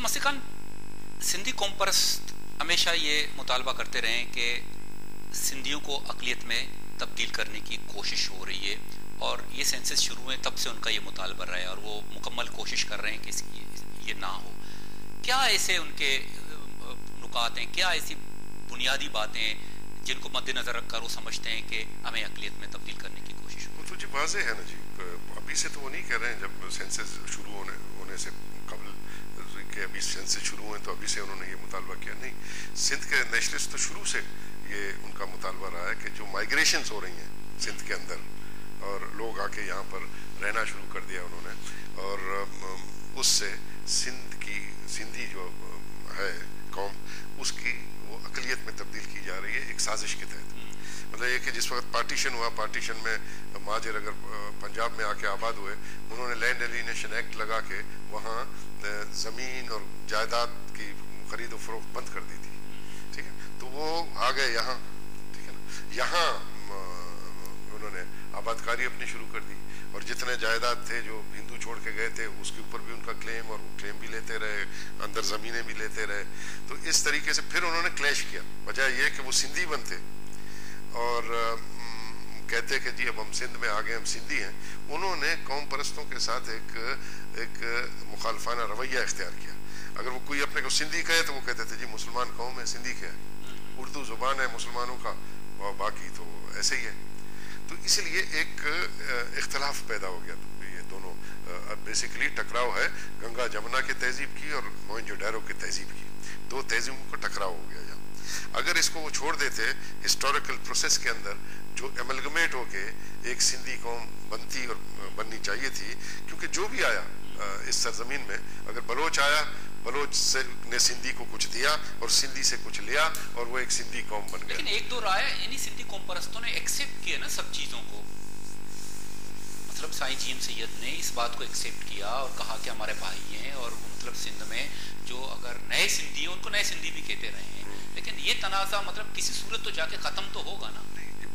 मसीखान सिंधी कौम परस्त हमेशा ये मुतालबा करते रहे कि सिंधियों को अक़लियत में तब्दील करने की कोशिश हो रही है, और ये सेंसस शुरू हुए तब से उनका ये मुतालबा रहा है और वो मुकम्मल कोशिश कर रहे हैं कि ये ना हो। क्या ऐसे उनके नुकात हैं, क्या ऐसी बुनियादी बातें हैं जिनको मद्देनजर रखकर वो समझते हैं कि हमें अक़लियत में तब्दील करने की कोशिश हो? तो जी वाज़ेह है ना जी, अभी से तो वो नहीं कह रहे हैं, जब सेंसस शुरू होने से कबल कि अभी सेंसस शुरू हुए तो अभी से उन्होंने ये मुतालबा किया, नहीं। सिंध के नेशनलिस्ट तो शुरू से ये उनका मुतालबा रहा है कि जो माइग्रेशंस हो रही हैं सिंध के अंदर और लोग आके यहाँ पर रहना शुरू कर दिया उन्होंने, और उससे सिंधी जो है कौम उसकी वो अक़लियत में तब्दील की जा रही है एक साजिश के तहत। मतलब ये कि जिस वक्त पार्टीशन हुआ, पार्टीशन में महाजर अगर पंजाब में आके आबाद हुए, उन्होंने लैंड एलिनेशन एक्ट लगा के वहाँ ज़मीन और जायदाद की खरीद और फरोख्त बंद कर दी थी, ठीक है। तो वो आ गए यहाँ, ठीक है ना, यहाँ उन्होंने आबादकारी अपनी शुरू कर दी, और जितने जायदाद थे जो हिंदू छोड़ के गए थे उसके ऊपर भी उनका क्लेम, और वो क्लेम भी लेते रहे, अंदर ज़मीनें भी लेते रहे। तो इस तरीके से फिर उन्होंने क्लैश किया, वजह यह कि वो सिंधी बनते और कहते कि जी अब हम सिंध में आ गए, हम सिंधी हैं। उन्होंने कौम परस्तों के साथ एक मुखालफाना रवैया इख्तियार किया। अगर वो कोई अपने को सिंधी कहे तो वो कहते थे जी मुसलमान कौम है, सिंधी क्या है, उर्दू ज़ुबान है मुसलमानों का, और बाकी तो ऐसे ही है। तो इसलिए एक इख्तलाफ पैदा हो गया। तो ये दोनों बेसिकली टकराव है गंगा जमुना की तहजीब की और मोहनजोदारो की तहजीब की, दो तहजीबों का टकराव हो गया यहाँ। अगर इसको वो छोड़ देते हिस्टोरिकल प्रोसेस के अंदर, जो एमलगमेट होके एक सिंधी कौम बनती और बननी चाहिए थी, क्योंकि जो भी आया इस सरजमीन में, अगर बलोच आया, बलोच ने सिंधी को कुछ दिया और सिंधी से कुछ लिया और वो एक सिंधी कौम बन गया। लेकिन एक दो राय इन्हीं सिंधी कौम परस्तों ने एक्सेप्ट किया ना सब चीज़ों को। मतलब साईं जीएम सैयद ने इस बात को एक्सेप्ट किया और कहा कि हमारे भाई हैं, और मतलब सिंध में जो अगर नए सिंधी हैं उनको नए सिंधी भी कहते रहे हैं, लेकिन ये तनाज़ा मतलब किसी सूरत तो जाके ख़त्म तो होगा ना।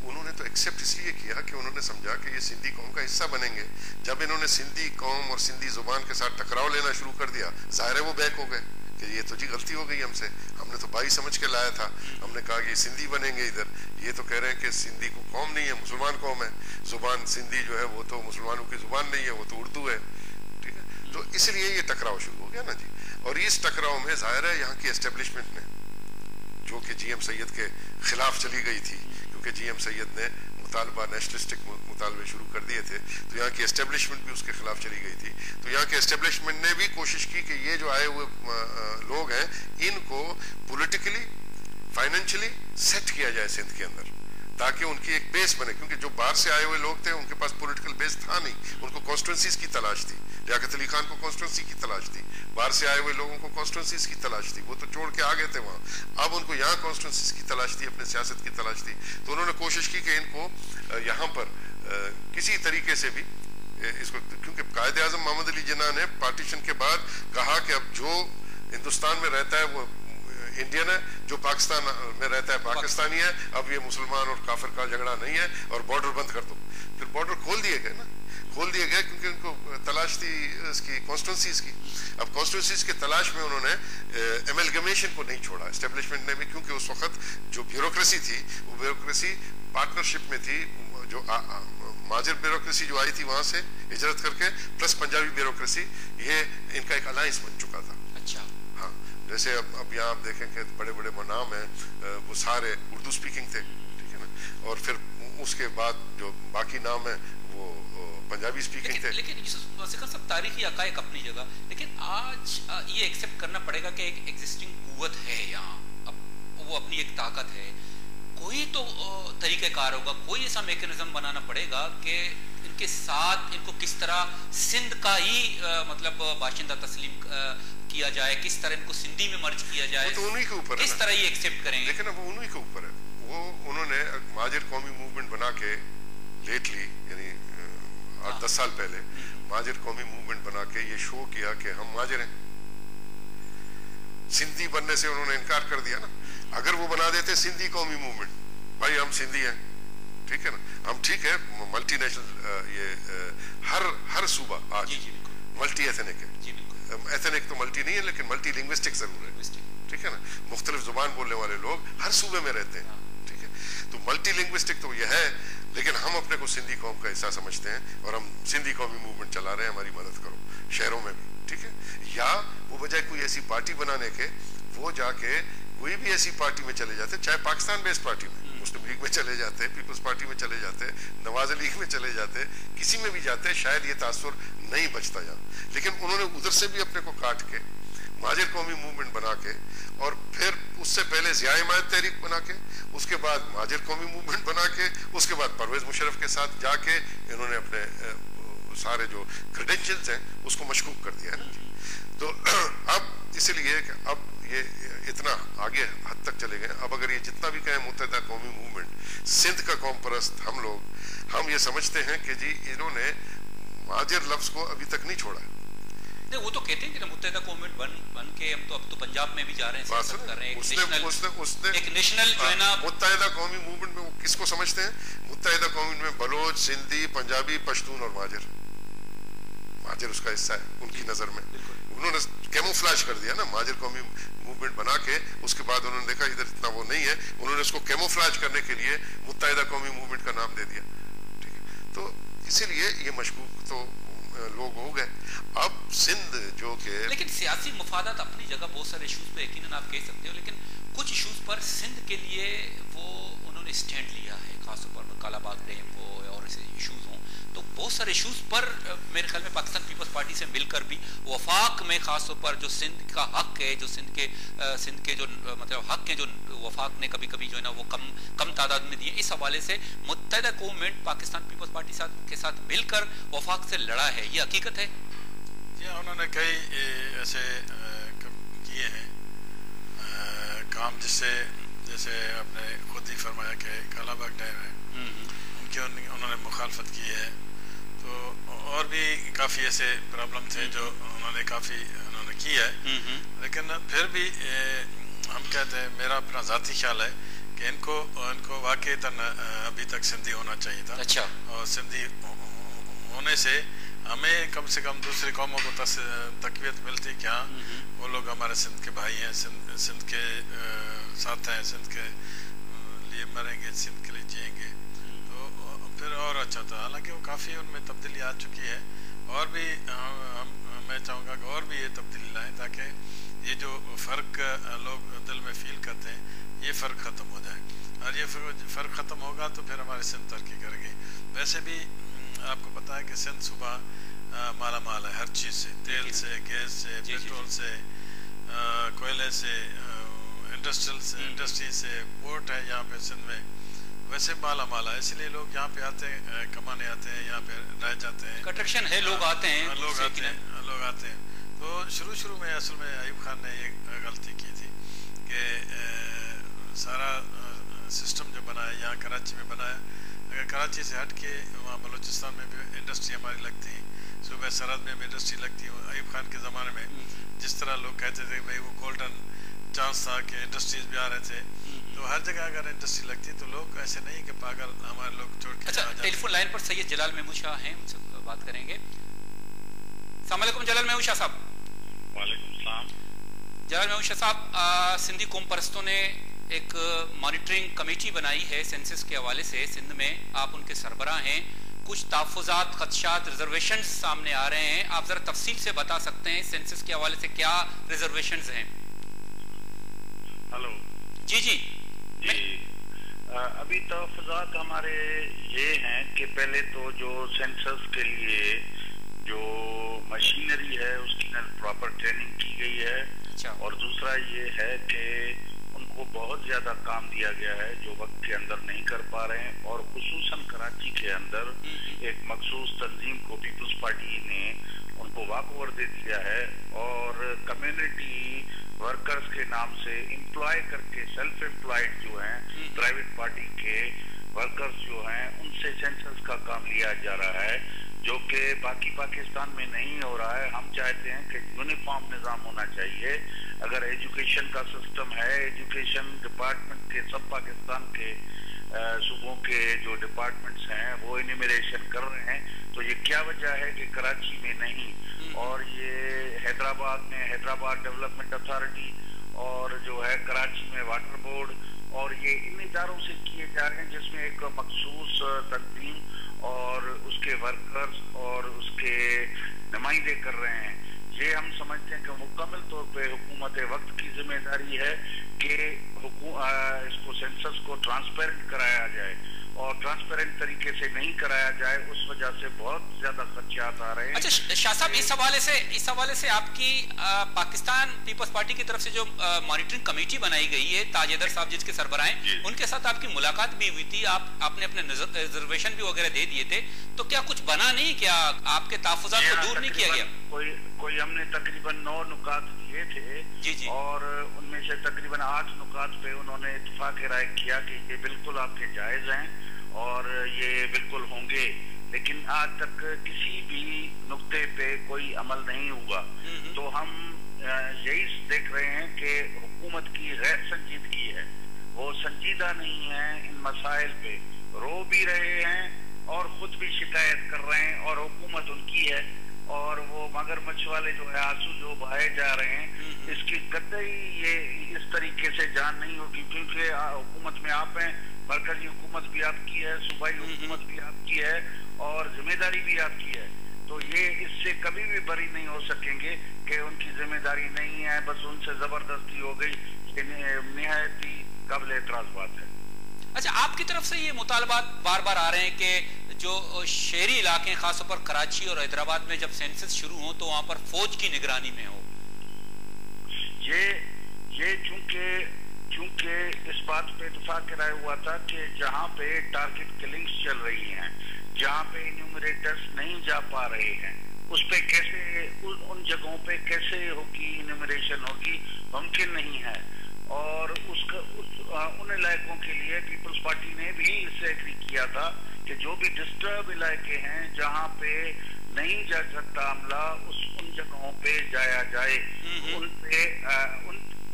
उन्होंने तो एक्सेप्ट इसलिए किया कि उन्होंने समझा कि ये सिंधी कौम का हिस्सा बनेंगे। जब इन्होंने सिंधी कौम और सिंधी ज़ुबान के साथ टकराव लेना शुरू कर दिया, ज़ाहिर है वो बैक हो गए कि ये तो जी गलती हो गई हमसे, हमने तो भाई समझ के लाया था, हमने कहा कि ये सिंधी बनेंगे इधर, ये तो कह रहे हैं कि सिंधी को कौम नहीं है, मुसलमान कौम है, ज़ुबान सिंधी जो है वो तो मुसलमानों की ज़ुबान नहीं है, वो तो उर्दू है, ठीक है। तो इसलिए ये टकराव शुरू हो गया ना जी। और इस टकराव में ज़ाहिर है यहाँ की एस्टेब्लिशमेंट ने, जो कि जीएम सैयद के खिलाफ चली गई थी, क्योंकि जीएम सैयद ने मुतालबा नेशनलिस्टिक मुतालबे शुरू कर दिए थे, तो यहाँ की एस्टेब्लिशमेंट भी उसके खिलाफ चली गई थी। तो यहाँ के एस्टेब्लिशमेंट ने भी कोशिश की कि ये जो आए हुए लोग हैं इनको पॉलिटिकली फाइनेंशियली सेट किया जाए सिंध के अंदर, ताकि उनकी एक बेस बने, क्योंकि जो बाहर से आए हुए लोग थे उनके पास पॉलिटिकल बेस था नहीं, उनको कॉन्स्टिट्यूंसीज की तलाश थी। लियाकत अली खान को कॉन्स्टिट्यूंसी की तलाश थी, बाहर से आए हुए लोगों को कॉन्स्टिट्यूंसीज की तलाश थी, वो तो छोड़ के आ गए थे वहाँ। अब उनको यहाँ कॉन्स्टिट्यूंसीज की तलाश थी, अपने सियासत की तलाश थी। तो उन्होंने कोशिश की कि इनको यहाँ पर किसी तरीके से भी इसको, क्योंकि कायद आज़म मोहम्मद अली जिन्ना ने पार्टीशन के बाद कहा कि अब जो हिंदुस्तान में रहता है वो इंडियन है, जो पाकिस्तान में रहता है पाकिस्तानी है, अब ये मुसलमान और काफिर का झगड़ा नहीं है, और बॉर्डर बंद कर दो। फिर बॉर्डर खोल दिए गए ना, खोल दिए गए क्योंकि उनको तलाश थी इसकी कॉन्स्टिट्यूंसीज की। अब कॉन्स्टिट्यूंसीज की तलाश में उन्होंने एमलगमेशन को नहीं छोड़ा, एस्टेब्लिशमेंट ने भी, क्योंकि उस वक्त जो ब्यूरोक्रेसी थी वो ब्यूरोक्रेसी पार्टनरशिप में थी, जो माजिर ब्यूरोक्रेसी जो आई थी वहां से हिजरत करके, प्लस पंजाबी ब्यूरोक्रेसी, ये इनका एक अलायंस बन चुका था। अच्छा, हाँ, जैसे अब यहाँ आप देखें कि बड़े बड़े नाम हैं, वो सारे उर्दू स्पीकिंग थे, ठीक है ना, और फिर उसके बाद जो बाकी नाम है वो पंजाबी स्पीकिंग थे। लेकिन सब तारीखी हक़ाइक़ अपनी जगह, लेकिन आज ये एक्सेप्ट करना पड़ेगा कि एक एग्जिस्टिंग कुव्वत है यहाँ, अब वो अपनी एक ताकत है, कोई तो तरीक़ेकार होगा, कोई ऐसा मैकेनिज्म बनाना पड़ेगा कि इनके साथ इनको किस तरह सिंध का ही मतलब बाशिंदा तस्लीम किया जाए, किस तरह इनको सिंधी में मर्ज किया जाए, वो तो उन्हीं के ऊपर है, किस तरह ये एक्सेप्ट करेंगे। लेकिन अब वो उन्हीं के ऊपर है। वो उन्होंने महाजिर कौमी मूवमेंट बना के लेटली, यानी 8-10 साल पहले महाजिर कौमी मूवमेंट बना के ये शो किया कि हम महाजिर हैं। सिंधी बनने से उन्होंने इनकार कर दिया ना। अगर वो बना देते सिंधी कौमी मूवमेंट, भाई हम सिंधी हैं, ठीक है ना, हम ठीक है मल्टीनेशनल, ये हर सूबा आज मल्टी एथनिक है। जी बिल्कुल। एथनिक तो मल्टी नहीं है, लेकिन मल्टी लिंग्विस्टिक जरूर है, ठीक है ना, मुख्तलिफ जुबान बोलने वाले लोग हर सूबे में रहते हैं, ठीक है। तो मल्टी लिंग्विस्टिक तो यह है, लेकिन हम अपने को सिंधी कौम का हिस्सा समझते हैं और हम सिंधी कौमी मूवमेंट चला रहे हैं, हमारी मदद करो शहरों में भी, ठीक है। या वो बजाय कोई ऐसी पार्टी बनाने के वो जाके कोई भी ऐसी पार्टी में चले जाते, चाहे पाकिस्तान बेस्ड पार्टी में, मुस्लिम लीग में चले जाते, पीपल्स पार्टी में चले जाते, नवाज लीग में चले जाते, किसी में भी जाते, शायद ये तासुर नहीं बचता यहाँ। लेकिन उन्होंने उधर से भी अपने को काट के महाजिर कौमी मूवमेंट बना के, और फिर उससे पहले ज़िया हिमायत तहरीक बना के, उसके बाद महाजिर कौमी मूवमेंट बना के, उसके बाद परवेज मुशर्रफ के साथ जाके इन्होंने अपने सारे जो क्रेडेंशियल्स हैं उसको मशकूक कर दिया है ना। तो अब इसलिए कि अब ये इतना आगे हद तक चले गए, अब अगर ये जितना भी कहें मुत्तहिदा कौमी मूवमेंट, सिंध का कौम परस्त हम लोग, हम ये समझते हैं कि जी इन्होंने महाजिर लफ्ज को अभी तक नहीं छोड़ा। वो तो कहते हैं कि मुत्तहिदा कौमी बन के हम तो अब तो पंजाब में भी जा रहे हैं, सियासत कर रहे हैं, एक नेशनल जो है ना मुत्तहिदा कौमी मूवमेंट में वो किसको समझते हैं? मुत्तहिदा कौमी में बलोच, सिंधी, पंजाबी, पश्तून और महाजिर, महाजिर उसका हिस्सा है उनकी नजर में। उन्होंने कैमोफ्लेज कर दिया ना महाजिर कौमी मूवमेंट बना के, उसके बाद उन्होंने देखा इधर इतना वो नहीं है, उन्होंने उसको कैमोफ्लेज करने के लिए मुत्तहिदा कौमी मूवमेंट का नाम दे दिया, ठीक है। तो इसीलिए ये मशकूक तो लोग हो गए। अब सिंध जो के, लेकिन सियासी मुफादात अपनी जगह बहुत सारे इशूज पे यकीनन आप कह सकते हो, लेकिन कुछ इशूज पर सिंध के लिए वो उन्होंने स्टैंड लिया है, खासतौर पर कालाबाग डैम हो और ऐसे इशूज हों, तो बहुत सारे इशूज पर मेरे ख्याल में पाकिस्तान पीपल्स पार्टी से मिलकर भी वफाक में खासतौर पर जो सिंध का हक है, जो सिंध के जो मतलब हक है, जो वफाक ने कभी कभी जो है ना वो कम तादाद में दिए, इस हवाले से मुत्तहिदा गवर्नमेंट पाकिस्तान पीपल्स पार्टी के साथ मिलकर वफाक से लड़ा है, ये हकीकत है। जी उन्होंने कई ऐसे किए हैं काम, जिससे जैसे आपने खुद ही फरमाया कि कालाबाग डैम है, उन्होंने मुखालफत की है, तो और भी काफ़ी ऐसे प्रॉब्लम थे जो उन्होंने की है। लेकिन फिर भी हम कहते हैं, मेरा अपना ज़ाती ख्याल है कि इनको वाक़ईतन अभी तक सिंधी होना चाहिए था। अच्छा। और सिंधी होने से हमें कम से कम दूसरी कौमों को तक़वियत मिलती कि हाँ वो लोग हमारे सिंध के भाई हैं, सिंध के साथ हैं, सिंध के लिए मरेंगे, सिंध के लिए जिएंगे, तो फिर और अच्छा था। हालांकि वो काफ़ी उनमें तब्दीली आ चुकी है, और भी मैं चाहूँगा कि और भी ये तब्दीली लाएँ, ताकि ये जो फ़र्क लोग दिल में फील करते हैं ये फ़र्क ख़त्म हो जाए, और ये फ़र्क ख़त्म होगा तो फिर हमारी सिंध तरक्की करेगी। वैसे भी आपको पता है कि सिंध सुबह माला माल है हर चीज़ से, तेल से, गैस से, पेट्रोल से, कोयले से, इंडस्ट्री से, पोर्ट है यहाँ पे सिंध में, वैसे माला माला है, इसलिए लोग यहाँ पे आते हैं, कमाने आते हैं, यहाँ पे रह जाते हैं, अट्रैक्शन है, लोग आते हैं। तो शुरू में असल में अयूब खान ने ये गलती की थी कि सारा सिस्टम जो बनाया यहाँ कराची में बनाया, अगर कराची से हट के वहाँ बलूचिस्तान में भी इंडस्ट्री हमारी लगती, सूबे सरहद में भी इंडस्ट्री लगती। अयूब खान के ज़माने में जिस तरह लोग कहते थे भाई वो गोल्डन चांस था कि इंडस्ट्रीज भी आ रहे थे, तो हर जगह अगर इंडस्ट्री लगती तो लोग ऐसे नहीं कि पागल हमारे लोग छोड़ के। अच्छा, टेलीफोन लाइन पर सैयद जलाल महमूद शाह हैं, उनसे बात करेंगे। अस्सलाम वालेकुम जलाल महमूद शाह साहब। वालेकुम सलाम। जलाल महमूद शाह साहब, सिंधी कौम परस्तों ने एक मॉनिटरिंग कमेटी बनाई है सेंसस के हवाले से, सिंध में आप उनके सरबराह हैं, कुछ तहफ़्फ़ुज़ात, ख़दशात, रिजर्वेशंस सामने आ रहे हैं, आप ज़रा तफसील से बता सकते हैं सेंसस के हवाले से क्या रिजर्वेशंस हैं? हेलो जी जी अभी तहफ़्फ़ुज़ात हमारे ये हैं कि पहले तो जो सेंसस के लिए जो मशीनरी है उसकी न प्रॉपर ट्रेनिंग की गई है। अच्छा। और दूसरा ये है कि उनको बहुत ज़्यादा काम दिया गया है जो वक्त के अंदर नहीं कर पा रहे हैं, और खुसूसन कराची के अंदर एक मखसूस तंजीम को पीपल्स पार्टी ने उनको वॉक ओवर दे दिया है, और कम्युनिटी वर्कर्स के नाम से एम्प्लॉय करके सेल्फ एम्प्लॉयड जो हैं प्राइवेट पार्टी के वर्कर्स जो हैं उनसे सेंसस का काम लिया जा रहा है, जो कि बाकी पाकिस्तान में नहीं हो रहा है। हम चाहते हैं कि यूनिफॉर्म निज़ाम होना चाहिए। अगर एजुकेशन का सिस्टम है, एजुकेशन डिपार्टमेंट के सब पाकिस्तान के सूबों के जो डिपार्टमेंट्स हैं वो इन्यूमरेशन कर रहे हैं, तो ये क्या वजह है कि कराची में नहीं और ये हैदराबाद में हैदराबाद डेवलपमेंट अथॉरिटी और जो है कराची में वाटर बोर्ड और ये इन इदारों से किए जा रहे हैं, जिसमें एक मखसूस तंजीम और उसके वर्कर्स और उसके नुमाइंदे कर रहे हैं। ये हम समझते हैं कि मुकम्मल तौर पे हुकूमत वक्त की जिम्मेदारी है कि इसको सेंसस को ट्रांसपेरेंट कराया जाए, और ट्रांसपेरेंट तरीके से नहीं कराया जाए उस वजह से बहुत ज्यादा खदशात आ रहे हैं। अच्छा शाह साहब, इस हवाले से आपकी पाकिस्तान पीपल्स पार्टी की तरफ से जो मॉनिटरिंग कमेटी बनाई गई है, ताजेदर साहब जिसके सरबराह हैं, उनके साथ आपकी मुलाकात भी हुई थी, आपने अपने रिजर्वेशन भी वगैरह दे दिए थे, तो क्या कुछ बना नहीं, क्या आपके तहफ़्फ़ुज़ात को दूर नहीं किया गया? कोई हमने तकरीबन 9 नुकात दिए थे जी। और उनमें से तकरीबन 8 नुकात पे उन्होंने इत्तेफाक राय किया कि ये बिल्कुल आपके जायज हैं और ये बिल्कुल होंगे, लेकिन आज तक किसी भी नुक्ते पे कोई अमल नहीं हुआ। तो हम यही देख रहे हैं कि हुकूमत की गैर संजीदगी है, वो संजीदा नहीं है, इन मसाइल पे रो भी रहे हैं और खुद भी शिकायत कर रहे हैं, और हुकूमत उनकी है और वो मगरमच्छ वाले जो है आंसू जो बहाए जा रहे हैं, इसकी कतई ये इस तरीके से जान नहीं होगी, क्योंकि हुकूमत में आप हैं, मरकजी हुकूमत भी आपकी है, सूबाई हुकूमत भी आपकी है और जिम्मेदारी भी आपकी है, तो ये इससे कभी भी बरी नहीं हो सकेंगे कि उनकी जिम्मेदारी नहीं है, बस उनसे जबरदस्ती हो गई। ये निहायत ही काबिल एतराज बात है। अच्छा, आपकी तरफ से ये मुतालबात बार बार आ रहे हैं कि जो शहरी इलाके खासतौर पर कराची और हैदराबाद में जब सेंसस शुरू हो तो वहां पर फौज की निगरानी में हो। ये चूंकि इस बात पे इत्तेफाक राय हुआ था कि जहां पे टारगेट किलिंग्स चल रही हैं, जहां पे इन्यूमरेटर्स नहीं जा पा रहे हैं, उस पे कैसे उन जगहों पे कैसे होगी इन्यूमरेशन होगी, मुमकिन नहीं है। और उन इलाकों के लिए पीपल्स पार्टी ने भी इससे एग्री किया था कि जो भी डिस्टर्ब इलाके हैं जहां पे नहीं जा सकता अमला, उन जगहों पे जाया जाए,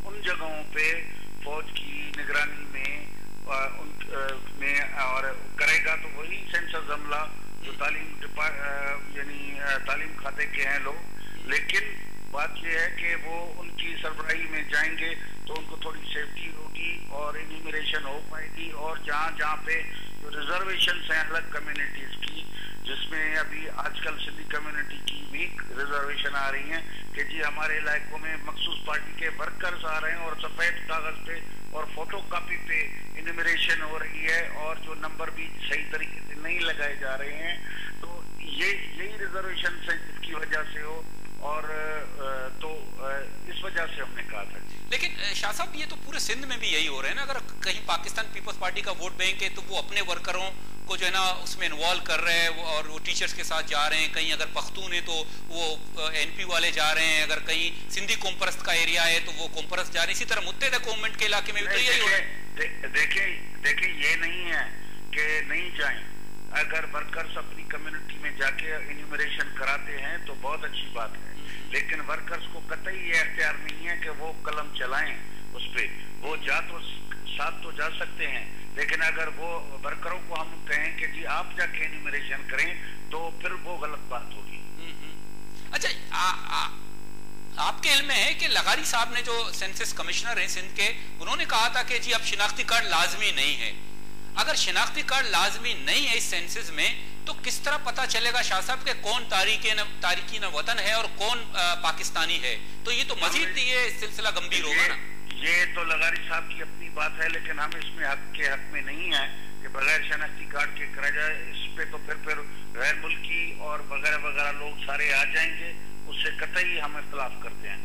उन जगहों पे फौज की निगरानी में और करेगा तो वही सेंसस अमला जो तालीम खाते के हैं लोग। लेकिन बात यह है कि वो उनकी सरबराही में जाएंगे तो उनको थोड़ी सेफ्टी होगी और इन्यूमरेशन हो पाएगी, और जहाँ पे जो रिजर्वेशन हैं अलग कम्युनिटीज की, जिसमें अभी आजकल सिंधी कम्युनिटी की भी रिजर्वेशन आ रही हैं कि जी हमारे इलाकों में मखसूस पार्टी के वर्कर्स आ रहे हैं और सफेद कागज पे और फोटो कॉपी पे इन्यूमरेशन हो रही है और जो नंबर भी सही तरीके से नहीं लगाए जा रहे हैं, तो यही रिजर्वेशन से इसकी वजह से हो, और तो इस वजह से हमने कहा था। लेकिन शाह साहब, ये तो पूरे सिंध में भी यही हो रहा है ना, अगर कहीं पाकिस्तान पीपल्स पार्टी का वोट बैंक है तो वो अपने वर्करों को जो है ना उसमें इन्वॉल्व कर रहे हैं और वो टीचर्स के साथ जा रहे हैं, कहीं अगर पख्तून है तो वो एनपी वाले जा रहे हैं, अगर कहीं सिंधी कोमपरस्त का एरिया है तो वो कोमपरस्त जा रहे हैं, इसी तरह मुत्तहिदा गवर्नमेंट के इलाके में भी तो यही हो रहा है। देखिए ये नहीं है कि नहीं जाएं, अगर वर्कर्स अपनी कम्युनिटी में जाके इन्यूमरेशन कराते हैं तो बहुत अच्छी बात है, लेकिन वर्कर्स को कतई ये अख्तियार नहीं है कि वो कलम चलाएं उस पे, वो साथ तो जा सकते हैं, लेकिन अगर वो वर्करों को हम कहें कि जी आप जाके इन्यूमरेशन करें तो फिर वो गलत बात होगी। अच्छा, आपके इल्म में है कि लगारी साहब ने जो सेंसस कमिश्नर हैं सिंध के, उन्होंने कहा था कि जी अब शिनाख्ती कार्ड लाजमी नहीं है। अगर शिनाख्ती कार्ड लाजमी नहीं है इस सेंसस में तो किस तरह पता चलेगा शाह साहब के कौन तारिकीन वतन है और कौन पाकिस्तानी है? तो ये तो मजीद ये सिलसिला गंभीर होगा ना। ये तो लगारी साहब की अपनी बात है, लेकिन हम इसमें हक में नहीं है कि बगैर शनाख्ती कार्ड के करा जाए। इस पे तो फिर गैर मुल्की और वगैरह वगैरह लोग सारे आ जाएंगे, उससे कतई हम इख्तिलाफ करते हैं।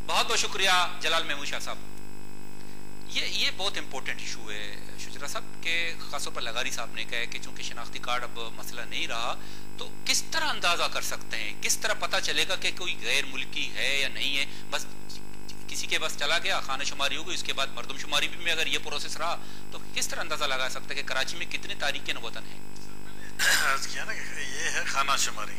बहुत बहुत शुक्रिया जलाल महमूद शाह साहब। ये बहुत इंपॉर्टेंट इशू है शुजरा साहब के, खासतौर पर लगारी साहब ने कहा है कि चूंकि शनाख्ती कार्ड अब मसला नहीं रहा तो किस तरह अंदाजा कर सकते हैं, किस तरह पता चलेगा कि कोई गैर मुल्की है या नहीं है। बस किसी के बस चला गया, खाना शुमारी हो गई, उसके बाद मरदम शुमारी में अगर ये प्रोसेस रहा तो किस तरह अंदाजा लगा सकते हैं कि कराची में कितने तारीखें वतन है? अर्ज किया ना कि ये है खाना शुमारी।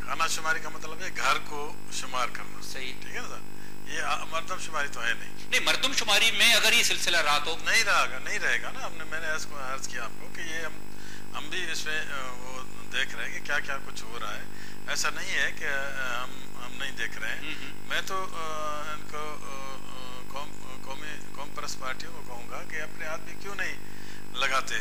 खाना शुमारी का मतलब है घर को शुमार करना, सही, ठीक है ना सर। یہ مردم شماری تو ہے نہیں. مردم شماری میں اگر یہ سلسلہ رہا تو نہیں رہے گا نا. میں نے عرض کیا آپ کو کہ یہ ہم بھی اس میں وہ دیکھ رہے ہیں کہ کیا کیا کچھ ہو رہا ہے. ایسا نہیں ہے کہ ہم نہیں دیکھ رہے ہیں. میں تو ان کو قوم پرست پارٹیوں کو کہوں گا کہ اپنے آدمی کیوں نہیں لگاتے.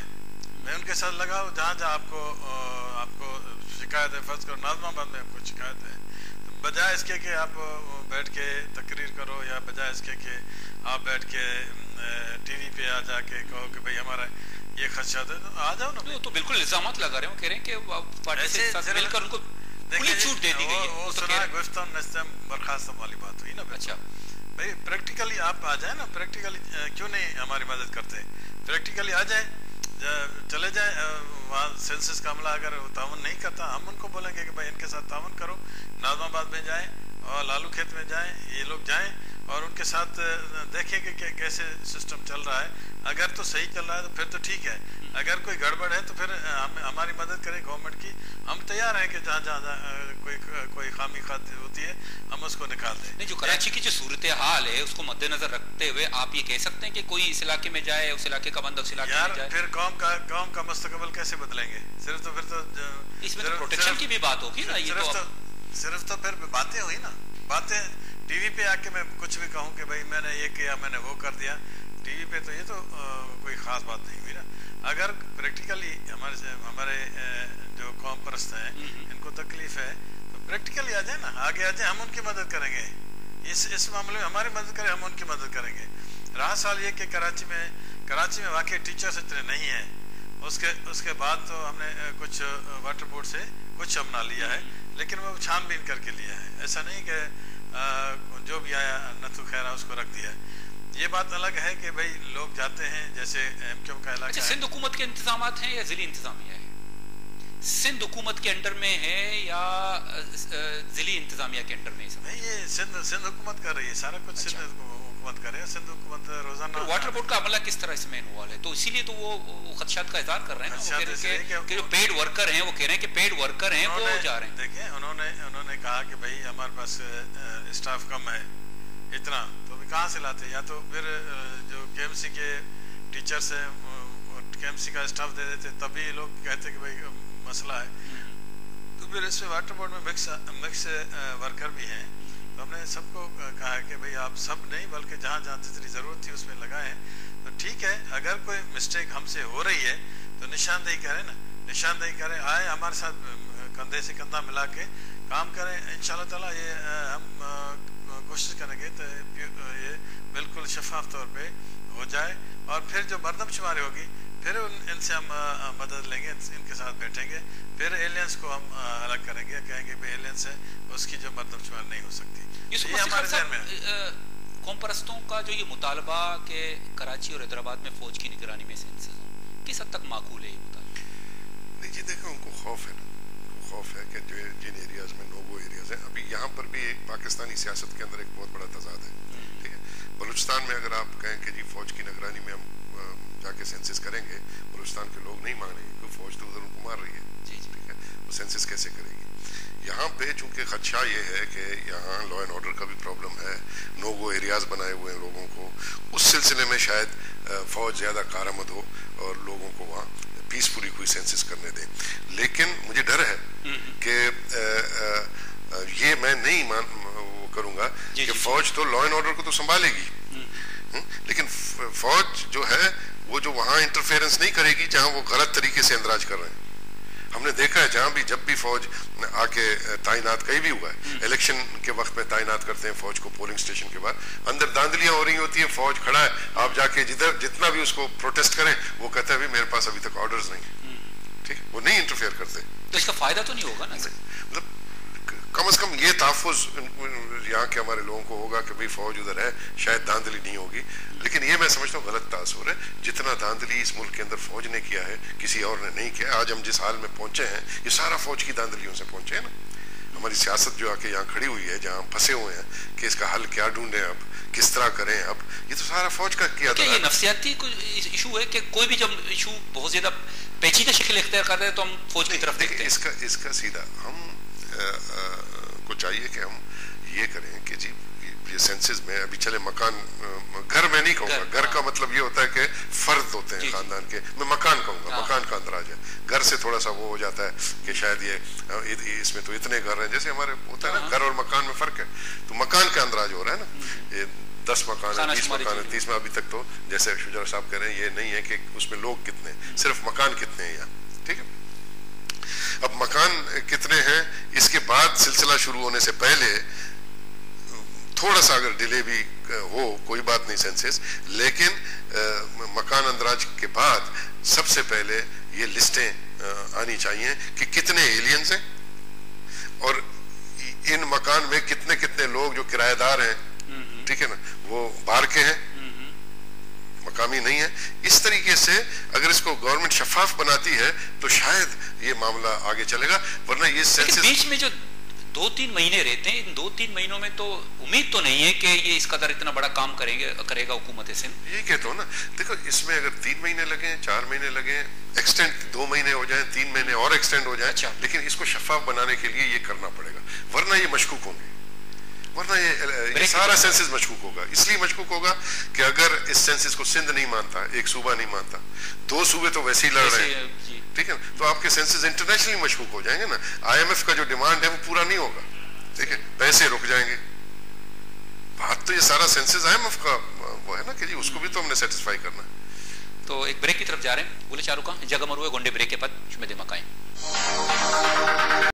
میں ان کے ساتھ لگاؤ جہاں جہاں آپ کو شکایت ہے. فرض کرو ناظم آباد میں آپ کو شکایت ہے تو بجائے اس کے کہ آپ بیٹھ کے تقریر کرو یا بجائے اس کے کہ آپ بیٹھ کے ٹی وی پہ آ جا کے کہو کہ بھائی ہمارا یہ خدشات ہے تو آ جاؤ نا. تو بالکل الزامات لگا رہے ہوں, کہہ رہے ہیں کہ پارٹی سے ساتھ مل کر ان کو کھلی چھوٹ دے دی گئی ہے. وہ سنا گفتم نستم برخاستم والی بات ہوئی نا. اچھا بھائی پریکٹیکلی آپ آ جائیں نا. پریکٹیکلی کیوں نہیں ہماری مدد کرتے. پریکٹیکلی آ جائیں, چلے جائیں وہاں. سینسس کا عملہ اگر تعاون نہیں کرتا ہم ان کو بولیں گے کہ بھائی ان کے ساتھ تعاون کرو. ناظم آباد میں جائیں اور لالو کھیت میں جائیں, یہ لوگ جائیں اور ان کے ساتھ دیکھیں کہ کیسے سسٹم چل رہا ہے. اگر تو صحیح چل رہا ہے تو پھر تو ٹھیک ہے. اگر کوئی گڑبڑ ہے تو پھر ہماری مدد کریں گورنمنٹ کی. ہم تیار ہیں کہ جہاں جہاں کوئی خامی ہوتی ہے ہم اس کو نکال دیں. نہیں, جو کراچی کی جو صورتحال ہے اس کو مد نظر رکھتے ہوئے آپ یہ کہہ سکتے ہیں کہ کوئی اس علاقے میں جائے, اس علاقے کا بندہ اس علاقے میں جائے. پھر قوم کا مستقبل کیسے بدلیں گے؟ صرف تو پھر تو اس میں تو پروٹیکشن کی بھی بات ہوگی نا. صرف تو پھر باتیں ہوئی نا. باتیں ٹی وی پہ آ کے میں کچھ بھی کہوں کہ بھائی میں نے یہ کیا, میں نے وہ کر دیا ٹی وی پہ, تو یہ تو کوئی خاص بات نہیں ہوئی نا. اگر پریکٹیکلی ہمارے جو قوم پرست ہیں ان کو تکلیف ہے تو پریکٹیکلی آ جائیں نا, آگے آ جائیں. ہم ان کی مدد کریں گے. اس معاملے میں ہماری مدد کریں, ہم ان کی مدد کریں گے. رہا سال یہ کہ کراچی میں واقعی ٹیچرس اتنے نہیں ہیں. اس کے بعد تو ہم نے کچھ واٹر بورڈ سے کچھ اپنا لیا ہے, لیکن وہ چھان بین کر کے لیا ہے. ایسا نہیں کہ جو بھی آیا نتھو خیرہ اس کو رکھ دیا ہے. یہ بات الگ ہے کہ بھائی لوگ جاتے ہیں جیسے ایم کیو کا علاقہ ہے. سندھ حکومت کے انتظامات ہیں یا ضلعی انتظامیہ ہے؟ سندھ حکومت کے انڈر میں ہے یا ضلعی انتظامیہ کے انڈر میں؟ نہیں, یہ سندھ حکومت کر رہی ہے سارا کچھ. سندھ حکومت کر رہی ہے. سندھ حکومت روزانہ واٹر بورڈ کا عملہ کس طرح اس میں انوالو ہے؟ تو اسی لیے تو وہ خدشات کا اظہار کر رہے ہیں کہ جو پیڈ ورکر ہیں وہ کہہ رہے ہیں کہ پیڈ ورکر ہیں وہ جا رہے ہیں. دیکھیں انہوں نے کہا کہ بھائی ہمارے پاس اسٹاف کم ہے اتنا, تو کہاں سے لاتے؟ یا تو پھر جو کے ایم سی کے ٹیچرس ہیں کے ایم سی کا اسٹاف دے دیتے, تبھی لوگ کہتے کہ بھائی مسئلہ ہے. تو پھر اس میں واٹر بورڈ میں مکس ورکر بھی ہیں. تو ہم نے سب کو کہا ہے کہ بھئی آپ سب نہیں بلکہ جہاں جہاں جتنی ضرورت تھی اس میں لگائیں. تو ٹھیک ہے, اگر کوئی مسٹیک ہم سے ہو رہی ہے تو نشاندہی کریں نا, نشاندہی کریں, آئیں ہمارے ساتھ کندھے سے کندھا ملا کے کام کریں. انشاءاللہ تعالیٰ یہ ہم کوشش کریں گے تو یہ بالکل شفاف طور پہ ہو جائے. اور پھر جو مردم شماری ہوگی پھر ان سے ہم مدد لیں گے, ان کے ساتھ بیٹھیں گے. پھر ایلینس کو ہم الگ کریں گے, کہیں گے بھئی ایلینس ہے اس کی جو مردم شماری نہیں ہو سکتی. یہ ہمارے ذہن میں ہے. قوم پرستوں کا جو یہ مطالبہ کہ کراچی اور حیدرآباد میں فوج کی نگرانی میں سینسز ہوں, کس حد تک معقول ہے یہ مطالبہ؟ نہیں جی, دیکھیں ان کو خوف ہے نا, ان کو خوف ہے کہ جو جن ایریاز میں نوگو ایریاز ہیں, ابھی یہاں پر بھی ایک پاکستانی سیاست کے اندر ایک بہت بڑا تضاد ہے. ٹھیک ہے, بلوچستان میں اگر آپ کہیں کہ جی فوج کی نگرانی میں ہم جا کے سینسس کریں گے, بلوچستان کے لوگ نہیں مان رہے ہیں کیونکہ فوج تو ادھر ان کو مار رہی ہے. ٹھیک ہے, وہ سینسس کیسے کرے گی؟ یہاں پہ چونکہ خدشہ یہ ہے کہ یہاں لا اینڈ آرڈر کا بھی پرابلم ہے, نوگو ایریاز بنائے ہوئے ہیں لوگوں کو, اس سلسلے میں شاید فوج زیادہ کارآمد ہو اور لوگوں کو وہاں پیسفلی کوئی سینسس کرنے دیں. لیکن مجھے ڈر ہے کہ یہ میں نہیں وہ کروں گا کہ فوج تو لا اینڈ آرڈر کو تو سنبھالے گی, لیکن فوج جو ہے وہ جو وہاں انٹرفیئرنس نہیں کرے گی جہاں وہ غلط طریقے سے اندراج کر رہے ہیں. ہم نے دیکھا ہے جہاں بھی جب بھی فوج آ کے تعینات کہیں بھی ہوا ہے, الیکشن کے وقت میں تعینات کرتے ہیں فوج کو پولنگ اسٹیشن کے بعد, اندر داندلیاں ہو رہی ہوتی ہیں, فوج کھڑا ہے, آپ جا کے جتنا بھی اس کو پروٹیسٹ کریں وہ کہتا ہے میرے پاس ابھی تک آرڈرز نہیں ہیں. ٹھیک ہے, وہ نہیں انٹرفیئر کرتے. تو اس کا فائدہ تو نہیں ہوگا نا؟ مطلب کم از کم یہ تحفظ یہاں کے ہمارے لوگوں کو ہوگا کہ بھئی فوج ادھر ہے, شاید داندلی نہیں ہوگی. لیکن یہ میں سمجھتا ہوں غلط تاثر ہے. جتنا داندلی اس ملک کے اندر فوج نے کیا ہے کسی اور نے نہیں کیا. آج ہم جس حال میں پہنچے ہیں یہ سارا فوج کی داندلیوں سے پہنچے ہیں نا. ہماری سیاست جو آ کے یہاں کھڑی ہوئی ہے, جہاں ہم پھنسے ہوئے ہیں کہ اس کا حل کیا ڈھونڈیں, اب کس طرح کریں, اب یہ تو سارا فوج کا کیا تھا. یہ نفسیاتی ایشو ہے کہ کوئی بھی جب ایشو بہت زیادہ پیچیدہ شکل اختیار کرتے ہیں تو ہم فوج کی طرف دیکھتے ہیں. اس کا سیدھا ہم को चाहिए कि हम ये करें कि जी ये सेंसेस में अभी चले मकान, घर में नहीं कहूँगा, घर का मतलब ये होता है कि फर्द होते हैं खानदान के, मैं मकान कहूँगा, मकान का अंदराज है। घर से थोड़ा सा वो हो जाता है कि शायद ये इसमें तो इतने घर हैं, जैसे हमारे होता है ना, घर और मकान में फर्क है, तो मकान का अंदराज हो रहा है ना, ये 10 मकान है, 20 मकान है, 30 में अभी तक तो जैसे शुजा साहब कह रहे हैं, ये नहीं है कि उसमें लोग कितने, सिर्फ मकान कितने हैं यहाँ, ठीक है। अब मकान कितने हैं, इसके बाद सिलसिला शुरू होने से पहले थोड़ा सा अगर डिले भी हो कोई बात नहीं सेंसेस, लेकिन मकान अंदराज के बाद सबसे पहले ये लिस्टें आनी चाहिए कि कितने एलियंस हैं और इन मकान में कितने कितने लोग जो किराएदार हैं, ठीक है ना, वो बाहर के हैं, मकामी नहीं है। इस तरीके से अगर इसको गवर्नमेंट शफाफ बनाती है तो शायद ये मामला आगे चलेगा, वरना ये सेंसस बीच में जो 2-3 महीने रहते हैं, इन 2-3 महीनों में तो उम्मीद तो नहीं है कि ये इस कदर इतना बड़ा काम करेगा हुकूमत सिंध। यही कहता हूँ ना, देखो इसमें अगर 3 महीने लगे, 4 महीने लगे, एक्सटेंड 2 महीने हो जाए, 3 महीने और एक्सटेंड हो जाए, लेकिन इसको शफाफ बनाने के लिए ये करना पड़ेगा, वरना ये मशकूक होंगे, वरना ये सारा सेंसस मशकूक होगा। इसलिए मशकूक होगा कि अगर इस सेंसस को सिंध नहीं मानता, एक सूबा नहीं मानता, 2 सूबे तो वैसे ही लड़ रहे हैं, ठीक है, तो आपके सेंसस इंटरनेशनली मशकूक हो जाएंगे ना, IMF का जो डिमांड है वो पूरा नहीं होगा, ठीक है, पैसे रुक जाएंगे। बात तो ये सारा सेंसस IMF का वो है ना कि जी उसको भी तो हमने सेटिस्फाई करना है। तो एक ब्रेक की तरफ जा रहे हैं, बोले चारू का जगह मरुए गोंडे ब्रेक के बाद शुमे दिमाग आए।